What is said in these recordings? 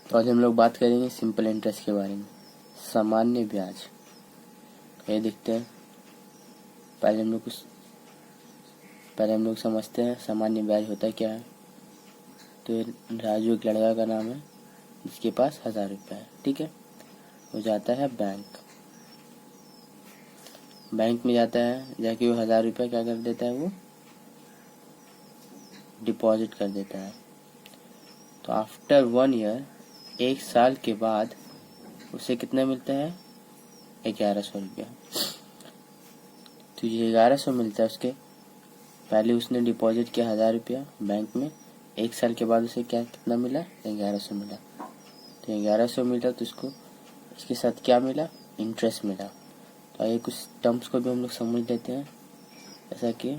तो आज हम लोग बात करेंगे सिंपल इंटरेस्ट के बारे में, सामान्य ब्याज। ये देखते हैं, पहले हम लोग समझते हैं सामान्य ब्याज होता क्या है। तो ये राजू एक लड़का का नाम है जिसके पास 1000 रुपये है, ठीक है। वो जाता है बैंक में जाता है, जाके वो 1000 रुपये क्या कर देता है, वो डिपॉजिट कर देता है। तो आफ्टर 1 ईयर, 1 साल के बाद उसे कितना मिलता है, 1100 रुपया। तो ये 1100 मिलता है उसके, पहले उसने डिपॉजिट किया 1000 रुपया बैंक में, 1 साल के बाद उसे क्या कितना मिला, 1100 मिला। तो 1100 मिला तो उसको इसके साथ क्या मिला, इंटरेस्ट मिला। तो आइए कुछ टर्म्स को भी हम लोग समझ लेते हैं, जैसा कि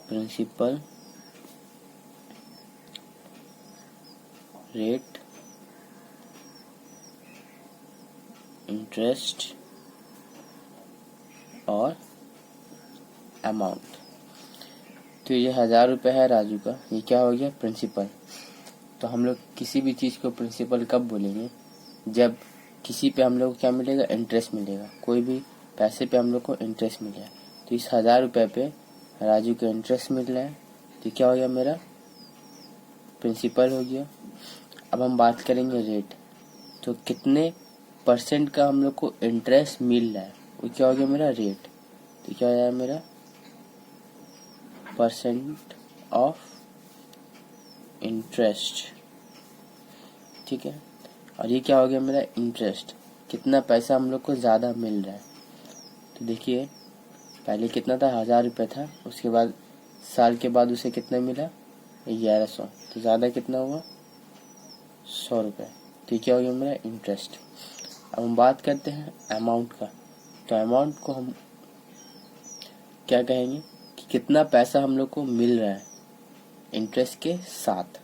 प्रिंसिपल रेट, इंटरेस्ट और अमाउंट। तो ये 1000 रुपये है राजू का, ये क्या हो गया, प्रिंसिपल। तो हम लोग किसी भी चीज़ को प्रिंसिपल कब बोलेंगे, जब किसी पे हम लोग को क्या मिलेगा, इंटरेस्ट मिलेगा। कोई भी पैसे पे हम लोग को इंटरेस्ट मिलेगा। तो इस 1000 रुपये पे राजू को इंटरेस्ट मिल रहा है, तो क्या हो गया, मेरा प्रिंसिपल हो गया। अब हम बात करेंगे रेट। तो कितने % का हम लोग को इंटरेस्ट मिल रहा है, वो क्या हो गया, मेरा रेट। तो क्या हो जाएगा, मेरा % ऑफ इंटरेस्ट, ठीक है। और ये क्या हो गया, मेरा इंटरेस्ट, कितना पैसा हम लोग को ज़्यादा मिल रहा है। तो देखिए, पहले कितना था, 1000 रुपये था, उसके बाद साल के बाद उसे कितना मिला, 1100। तो ज़्यादा कितना हुआ, 100 रुपये। तो ये क्या हो गया, मेरा इंटरेस्ट। अब हम बात करते हैं अमाउंट का। तो अमाउंट को हम क्या कहेंगे कि कितना पैसा हम लोग को मिल रहा है इंटरेस्ट के साथ।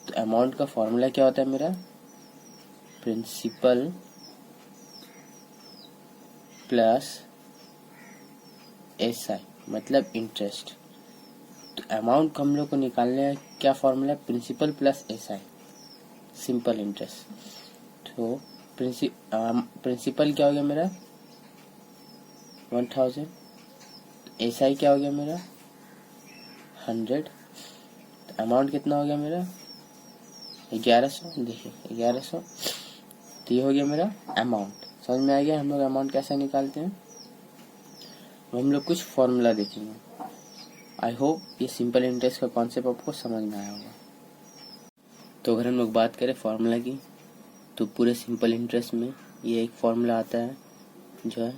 तो अमाउंट का फॉर्मूला क्या होता है मेरा, प्रिंसिपल प्लस SI मतलब इंटरेस्ट। तो अमाउंट को हम लोग को निकालने का क्या फॉर्मूला है, principal plus SI, simple interest. तो प्रिंसिपल क्या हो गया मेरा, 1000, SI क्या हो गया मेरा, 100। तो अमाउंट कितना हो गया मेरा, 1100। देखिए 1100, तो ये हो गया मेरा अमाउंट। समझ में आ गया हम लोग अमाउंट कैसे निकालते हैं। हम लोग कुछ फॉर्मूला देखेंगे। आई होप ये सिंपल इंटरेस्ट का कॉन्सेप्ट आपको समझ में आया होगा। तो अगर हम लोग बात करें फार्मूला की, तो पूरे सिंपल इंटरेस्ट में ये एक फार्मूला आता है जो है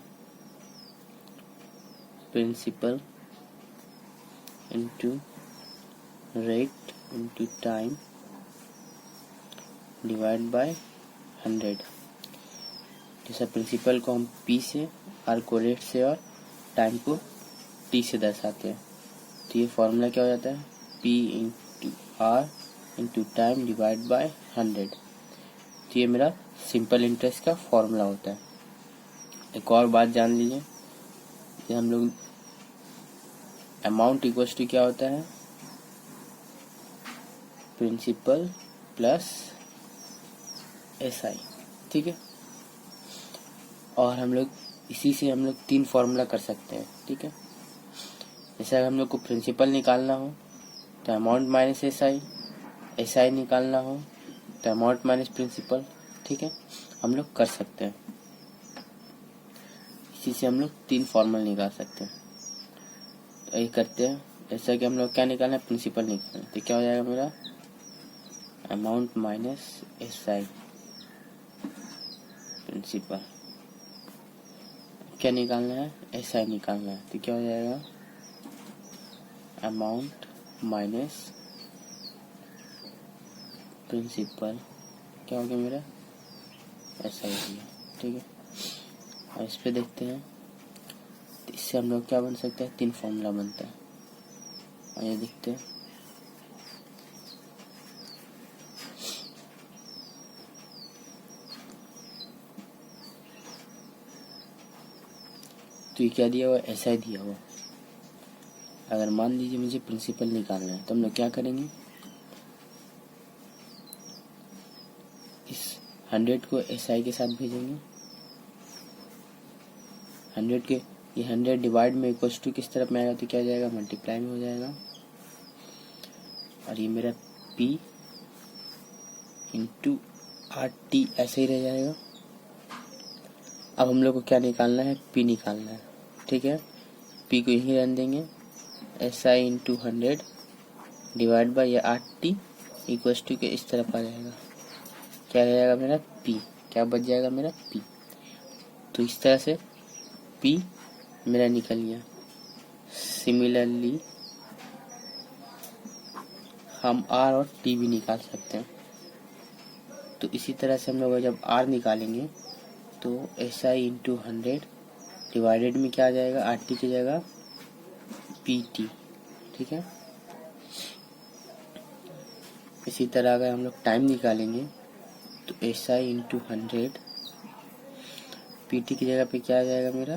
principal into rate into time divide by 100। जैसा प्रिंसिपल को हम P से, R को रेट से और टाइम को T से दर्शाते हैं। तो ये फॉर्मूला क्या हो जाता है, P into R into time divide by 100। तो ये मेरा सिंपल इंटरेस्ट का फॉर्मूला होता है। एक और बात जान लीजिए, कि हम लोग अमाउंट इक्वल्स टू क्या होता है, प्रिंसिपल प्लस SI, ठीक है। और हम लोग इसी से हम लोग 3 फार्मूला कर सकते हैं, ठीक है। जैसे अगर हम लोग को प्रिंसिपल निकालना हो तो अमाउंट माइनस SI निकालना हो तो अमाउंट माइनस प्रिंसिपल, ठीक है, हम लोग कर सकते हैं। इसी से हम लोग 3 फार्मूला निकाल सकते हैं। तो ये करते हैं, जैसा कि हम लोग क्या निकालना है, प्रिंसिपल निकालना है। तो क्या हो जाएगा मेरा, अमाउंट माइनस SI प्रिंसिपल। क्या निकालना है, SI निकालना है। तो क्या हो जाएगा, अमाउंट माइनस प्रिंसिपल, क्या हो गया मेरा, SI दिया, ठीक है। और इस पे देखते हैं, तो इससे हम लोग क्या बन सकता है, 3 फॉर्मूला बनता है। और ये देखते हैं, तो ये क्या दिया हुआ, SI दिया हुआ। अगर मान लीजिए मुझे प्रिंसिपल निकालना है, तो हम लोग क्या करेंगे, 100 को SI के साथ भेजेंगे। 100 के ये 100 डिवाइड में इक्वल्स टू किस तरफ में आएगा तो क्या हो जाएगा, मल्टीप्लाई में हो जाएगा। और ये मेरा P इंटू RT ऐसे ही रह जाएगा। अब हम लोग को क्या निकालना है, P निकालना है। ठीक है, P को यहीं रहने देंगे। SI इंटू 100 डिवाइड बाई ये 8T इक्वल्स टू के इस तरफ आ जाएगा। क्या रह जाएगा मेरा P, क्या बच जाएगा मेरा P। तो इस तरह से P मेरा निकल गया। सिमिलरली हम R और T भी निकाल सकते हैं। तो इसी तरह से हम लोग जब R निकालेंगे तो SI इंटू 100 डिवाइडेड में क्या आ जाएगा, RT की जगह PT। ठीक है, इसी तरह अगर हम लोग टाइम निकालेंगे तो SI इंटू 100 PT की जगह पे क्या आ जाएगा मेरा,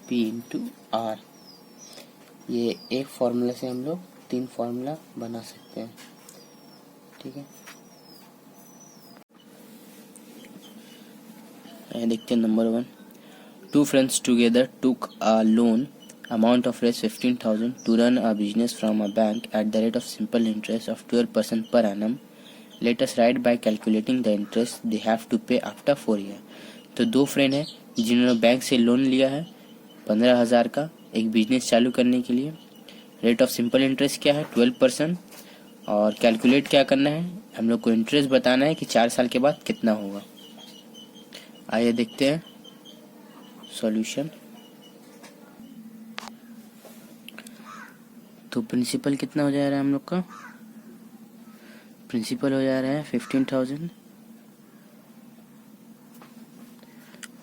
P इंटू R। ये एक फॉर्मूला से हम लोग 3 फॉर्मूला बना सकते हैं। ठीक है, देखते हैं number 1। 2 friends together took a loan amount of rupees 15,000 to run a business from a bank at the rate of simple interest of 12% per annum. Let us write by calculating the interest they have to pay after 4 years. तो 2 friend हैं जिन्होंने bank से loan लिया है 15,000 का एक business चालू करने के लिए। रेट ऑफ सिंपल इंटरेस्ट क्या है, 12%। और कैलकुलेट क्या करना है, हम लोग को इंटरेस्ट बताना है कि 4 साल के बाद कितना होगा। आइए देखते हैं सॉल्यूशन। तो प्रिंसिपल कितना हो जा रहा है हम लोग का, प्रिंसिपल हो जा रहा है 15,000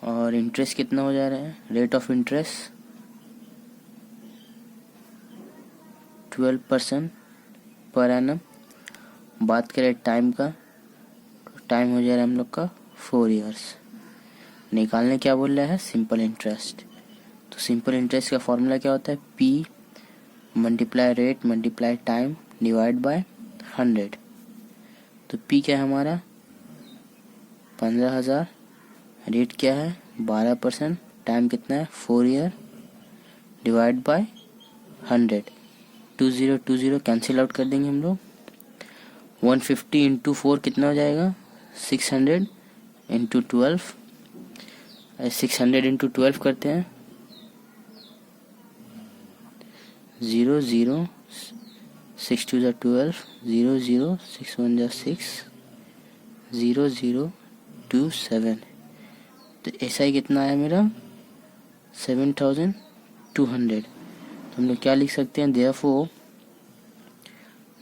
और इंटरेस्ट कितना हो जा रहा है, rate of interest 12% per annum. बात करें टाइम का, टाइम हो जा रहा है हम लोग का 4 इयर्स। निकालने क्या बोल रहा है, सिंपल इंटरेस्ट। तो सिंपल इंटरेस्ट का फॉर्मूला क्या होता है, P multiply rate multiply time divide by 100। तो P क्या है हमारा 15,000, रेट क्या है 12%, टाइम कितना है 4 year divide by 100। 20 cancel out कर देंगे हम लोग। 150 इंटू 4 कितना हो जाएगा, 600 इंटू 12। 600 इंटू 12 करते हैं, 0 0 6 2 12, 0 0 6 1 6, 0 0 2 7। तो SI कितना आया मेरा 7,200। तो हम लोग क्या लिख सकते हैं, therefore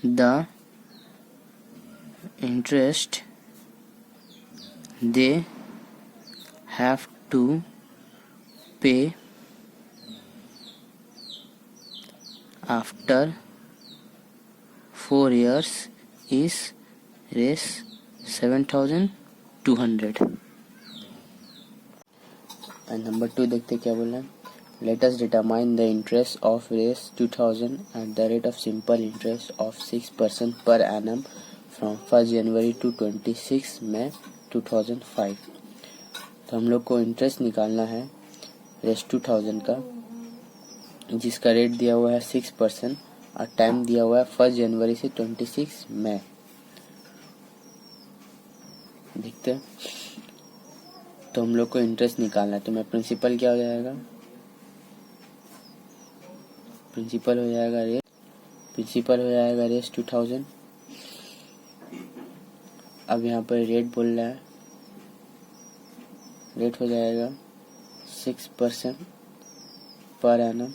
the interest they have to pay after 4 years is raise 7,200। And number 2 देखते क्या बोल रहा है, let us determine the interest of Rs 2,000 at the rate of simple interest of 6% per annum from 1 January to 26 May 2005। तो हम लोग को interest निकालना है रेस 2,000 का, जिसका रेट दिया हुआ है 6% और टाइम दिया हुआ है 1 जनवरी से 26 मई। देखते हैं, तो हम लोग को इंटरेस्ट निकालना है। तो मैं प्रिंसिपल क्या हो जाएगा, प्रिंसिपल हो जाएगा रेस 2,000। अब यहाँ पर रेट बोल रहा है, रेट हो जाएगा 6% पर एनम।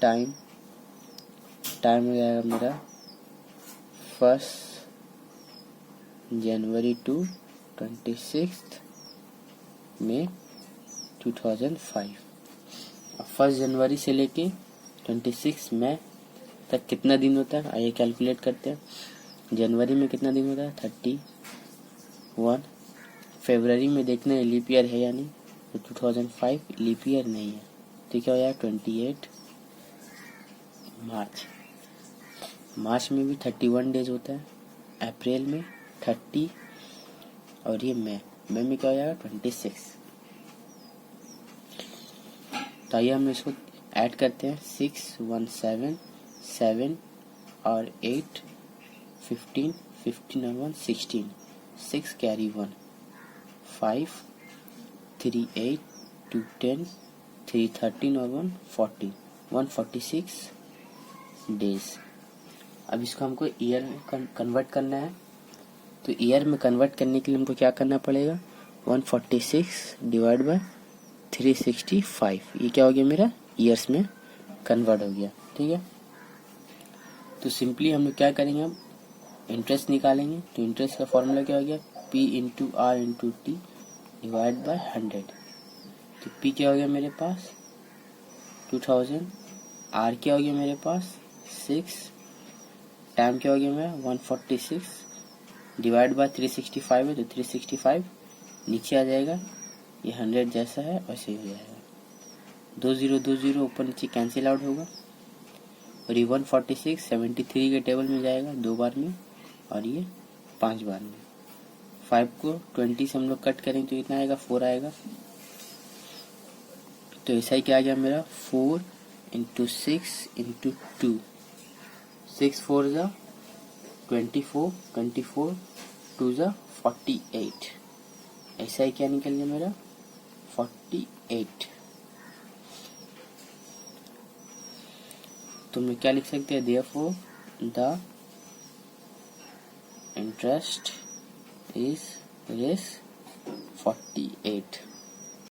टाइम हो जाएगा मेरा 1 जनवरी टू 26 मई 2005। 1 जनवरी से लेके 26 मई तक कितना दिन होता है, आइए कैलकुलेट करते हैं। जनवरी में कितना दिन होता है 31। फरवरी में देखना है लीप ईयर है या नहीं, तो 2005 लीप ईयर नहीं है, तो क्या हो जाएगा 28। मार्च में भी 31 डेज होता है, अप्रैल में 30 और ये मई में क्या हो जाएगा 26। तो आइए हम इसको ऐड करते हैं। 6 1 7 7 और 8 15 15 और 1 16 6 कैरी 1 5 3 8 2 10 3 13 और 1 14 146 डेज। अब इसको हमको ईयर में कन्वर्ट करना है। तो ईयर में कन्वर्ट करने के लिए हमको क्या करना पड़ेगा, 146 डिवाइड बाय 365, ये क्या हो गया मेरा ईयर्स में कन्वर्ट हो गया। ठीक है, तो सिंपली हम लोग क्या करेंगे, हम इंटरेस्ट निकालेंगे। तो इंटरेस्ट का फॉर्मूला क्या हो गया, P into R into T divide by 100। तो P क्या हो गया मेरे पास 2000, R क्या हो गया मेरे पास 6, टाइम क्या हो गया मेरा 146 डिवाइड बाय 365 है, तो 365 नीचे आ जाएगा, ये 100 जैसा है वैसे ही हो जाएगा। 20 ऊपर नीचे कैंसिल आउट होगा और ये 146 73 के टेबल में जाएगा 2 बार में और ये 5 बार में। 5 को 20 से हम लोग कट करेंगे तो इतना आएगा 4 आएगा। तो ऐसा ही क्या आ गया मेरा 4 इंटू 6 इंटू 2, 6 4 जा 24 24 2 जा 48, ऐसा ही क्या निकल गया मेरा 48। तो मैं क्या लिख सकते हैं, therefore the interest is 48।